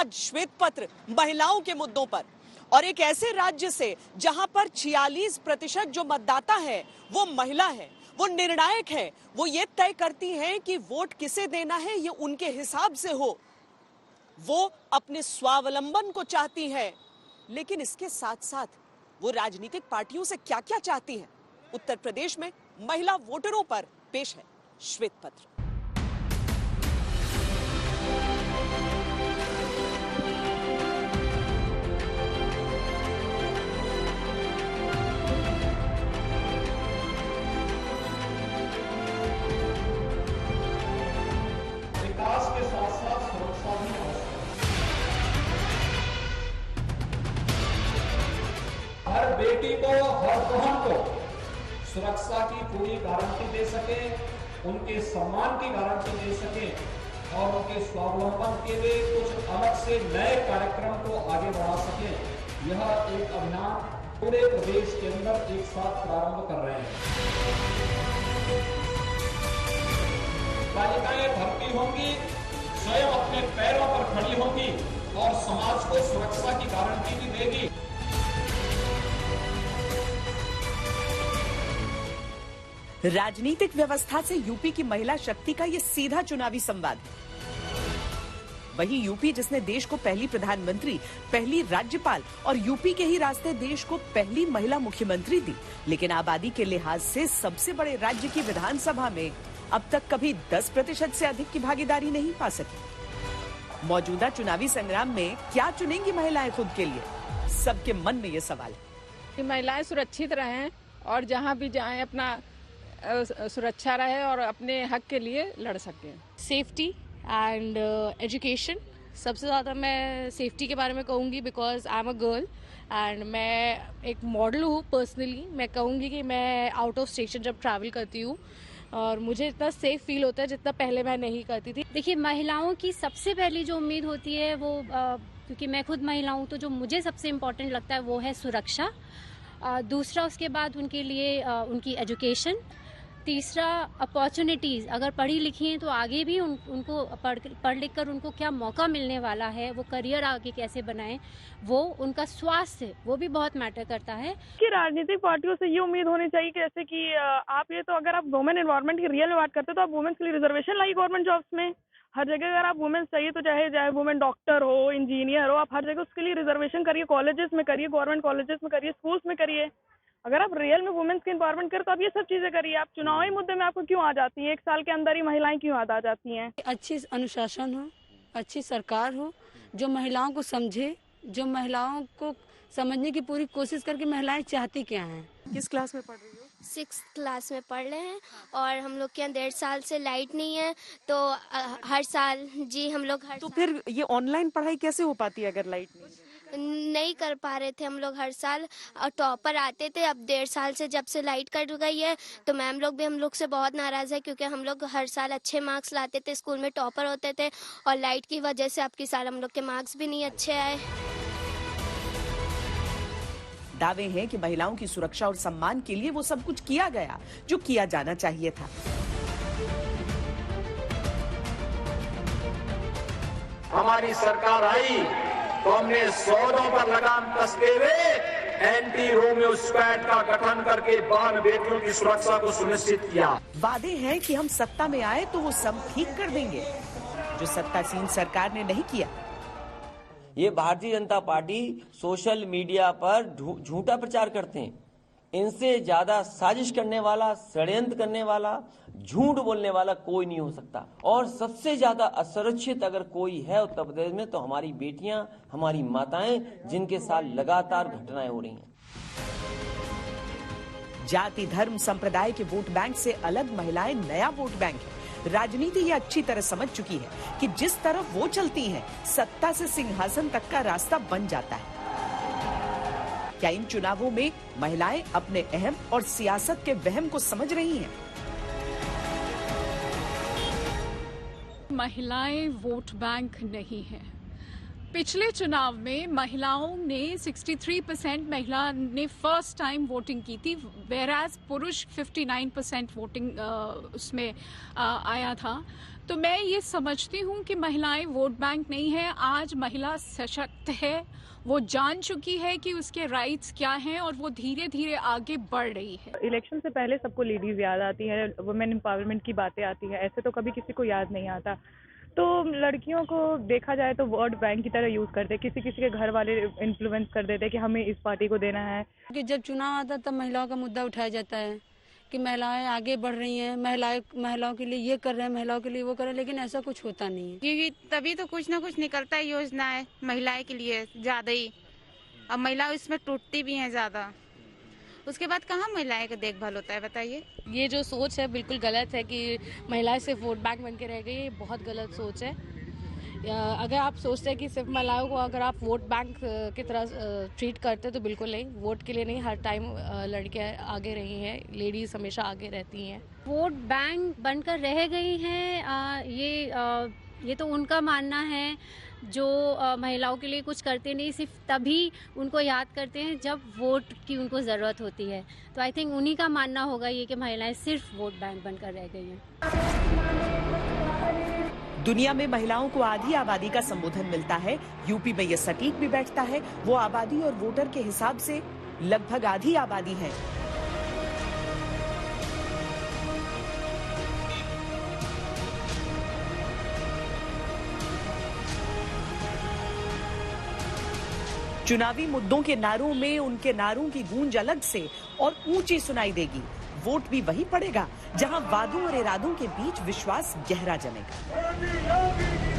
आज श्वेत पत्र महिलाओं के मुद्दों पर, और एक ऐसे राज्य से जहां पर 46% जो मतदाता है वो महिला है, वो निर्णायक है, वो ये तय करती हैं कि वोट किसे देना है, ये उनके हिसाब से हो। वो अपने स्वावलंबन को चाहती है, लेकिन इसके साथ साथ वो राजनीतिक पार्टियों से क्या क्या चाहती है। उत्तर प्रदेश में महिला वोटरों पर पेश है श्वेत पत्र। विकास के साथ साथ सुरक्षा भी आवश्यक है। हर बेटी को, हर बहन को सुरक्षा की पूरी गारंटी दे सके, उनके सम्मान की गारंटी दे सके और उनके स्वावलंबन के लिए कुछ अलग से नए कार्यक्रम को आगे बढ़ा सके। यह एक अभियान पूरे प्रदेश के अंदर एक साथ प्रारंभ कर रहे हैं। बालिकाएं भर्ती होंगी, स्वयं अपने पैरों पर खड़ी होंगी और समाज को सुरक्षा की गारंटी भी देगी। राजनीतिक व्यवस्था से यूपी की महिला शक्ति का ये सीधा चुनावी संवाद है। वही यूपी जिसने देश को पहली प्रधानमंत्री, पहली राज्यपाल और यूपी के ही रास्ते देश को पहली महिला मुख्यमंत्री दी, लेकिन आबादी के लिहाज से सबसे बड़े राज्य की विधानसभा में अब तक कभी 10% से अधिक की भागीदारी नहीं पा सकी। मौजूदा चुनावी संग्राम में क्या चुनेंगी महिलाएं खुद के लिए, सबके मन में ये सवाल है। महिलाएं सुरक्षित रहें और जहां भी जाएं अपना सुरक्षा रहे और अपने हक के लिए लड़ सकें। सेफ्टी एंड एजुकेशन, सबसे ज़्यादा मैं सेफ्टी के बारे में कहूँगी because I am a girl and मैं एक मॉडल हूँ। पर्सनली मैं कहूँगी कि मैं आउट ऑफ स्टेशन जब ट्रैवल करती हूँ और मुझे इतना सेफ फील होता है जितना पहले मैं नहीं करती थी। देखिए, महिलाओं की सबसे पहली जो उम्मीद होती है वो क्योंकि मैं खुद महिला हूँ तो जो मुझे सबसे इम्पोर्टेंट लगता है वो है सुरक्षा। दूसरा उसके बाद उनके लिए उनकी एजुकेशन। तीसरा अपॉर्चुनिटीज़, अगर पढ़ी लिखी हैं तो आगे भी उनको पढ़ लिख कर उनको क्या मौका मिलने वाला है, वो करियर आगे कैसे बनाएं, वो उनका स्वास्थ्य वो भी बहुत मैटर करता है। कि राजनीतिक पार्टियों से ये उम्मीद होनी चाहिए कि जैसे कि आप ये तो अगर आप वुमेन एनवायरनमेंट की रियल में बात करते हो तो आप वुमेन्स के लिए रिजर्वेशन लाइए गवर्नमेंट जॉब्स में। हर जगह अगर आप वुमेन्स चाहिए तो चाहे वुमेन डॉक्टर हो, इंजीनियर हो, आप हर जगह उसके लिए रिजर्वेशन करिए। कॉलेजेस में करिए, गवर्नमेंट कॉलेजेस में करिए, स्कूल्स में करिए। अगर आप रियल में वुमेन्स की एम्पावरमेंट करें तो आप ये सब चीजें करिए। आप चुनावी मुद्दे में आपको क्यों आ जाती हैं? 1 साल के अंदर ही महिलाएं क्यों आ जाती हैं? अच्छी अनुशासन हो, अच्छी सरकार हो जो महिलाओं को समझे, जो महिलाओं को समझने की पूरी कोशिश करके महिलाएं चाहती क्या हैं। किस क्लास में पढ़ रही हो? 6th क्लास में पढ़ रहे हैं और हम लोग के यहाँ 1.5 साल से लाइट नहीं है तो हर साल जी हम लोग तो फिर ये ऑनलाइन पढ़ाई कैसे हो पाती है अगर लाइट नहीं कर पा रहे थे हम लोग हर साल। और टॉपर आते थे, अब 1.5 साल से जब से लाइट कट गई है तो मैम लोग भी हम लोग से बहुत नाराज है क्योंकि हम लोग हर साल अच्छे मार्क्स लाते थे, स्कूल में टॉपर होते थे और लाइट की वजह से अब की साल हम लोग के मार्क्स भी नहीं अच्छे आए। दावे हैं कि महिलाओं की सुरक्षा और सम्मान के लिए वो सब कुछ किया गया जो किया जाना चाहिए था। हमारी सरकार आई तो हमने सौदों पर लगाम कसते हुए एंटी रोमियो स्क्वाड का गठन करके बहन बेटियों की सुरक्षा को सुनिश्चित किया। वादे हैं कि हम सत्ता में आए तो वो सब ठीक कर देंगे, जो सत्तासीन सरकार ने नहीं किया। ये Bharatiya Janata party social media पर झूठा प्रचार करते हैं। इनसे ज्यादा साजिश करने वाला, षड्यंत्र करने वाला, झूठ बोलने वाला कोई नहीं हो सकता। और सबसे ज्यादा असुरक्षित अगर कोई है उत्तर प्रदेश में तो हमारी बेटियां, हमारी माताएं, जिनके साथ लगातार घटनाएं हो रही हैं। जाति, धर्म, संप्रदाय के वोट बैंक से अलग महिलाएं नया वोट बैंक है। राजनीति ये अच्छी तरह समझ चुकी है कि जिस तरफ वो चलती हैं, सत्ता से सिंहासन तक का रास्ता बन जाता है। क्या इन चुनावों में महिलाएं अपने अहम और सियासत के वहम को समझ रही हैं? महिलाएं वोट बैंक नहीं है। पिछले चुनाव में महिलाओं ने 63% महिला ने फर्स्ट टाइम वोटिंग की थी, वेराज पुरुष 59% वोटिंग उसमें आया था। तो मैं ये समझती हूँ कि महिलाएं वोट बैंक नहीं है। आज महिला सशक्त है, वो जान चुकी है कि उसके राइट्स क्या हैं और वो धीरे धीरे आगे बढ़ रही है। इलेक्शन से पहले सबको लेडीज याद आती है, वुमेन एम्पावरमेंट की बातें आती है, ऐसे तो कभी किसी को याद नहीं आता। तो लड़कियों को देखा जाए तो वोट बैंक की तरह यूज करते, किसी किसी के घर वाले इन्फ्लुएंस कर देते कि हमें इस पार्टी को देना है। कि जब चुनाव आता तब महिलाओं का मुद्दा उठाया जाता है कि महिलाएं आगे बढ़ रही हैं, महिलाओं के लिए ये कर रहे हैं, महिलाओं के लिए वो कर रहे हैं, लेकिन ऐसा कुछ होता नहीं है। क्योंकि तभी तो कुछ ना कुछ निकलता है, योजनाएं महिलाएं के लिए ज्यादा ही, अब महिला इसमें टूटती भी हैं ज्यादा, उसके बाद कहाँ महिलाएं का देखभाल होता है, बताइए। ये जो सोच है बिल्कुल गलत है कि महिलाएं सिर्फ वोट बैंक बन के रह गई, ये बहुत गलत सोच है। अगर आप सोचते हैं कि सिर्फ महिलाओं को अगर आप वोट बैंक की तरह ट्रीट करते तो बिल्कुल नहीं, वोट के लिए नहीं, हर टाइम लड़कियां आगे रही हैं, लेडीज हमेशा आगे रहती हैं। वोट बैंक बनकर रह गई हैं, ये तो उनका मानना है। जो महिलाओं के लिए कुछ करते नहीं, सिर्फ तभी उनको याद करते हैं जब वोट की उनको ज़रूरत होती है। तो आई थिंक उन्हीं का मानना होगा ये कि महिलाएं सिर्फ वोट बैंक बनकर रह गई हैं। दुनिया में महिलाओं को आधी आबादी का संबोधन मिलता है, यूपी में यह सटीक भी बैठता है। वो आबादी और वोटर के हिसाब से लगभग आधी आबादी है। चुनावी मुद्दों के नारों में उनके नारों की गूंज अलग से और ऊंची सुनाई देगी। वोट भी वही पड़ेगा जहां वादों और इरादों के बीच विश्वास गहरा जमेगा।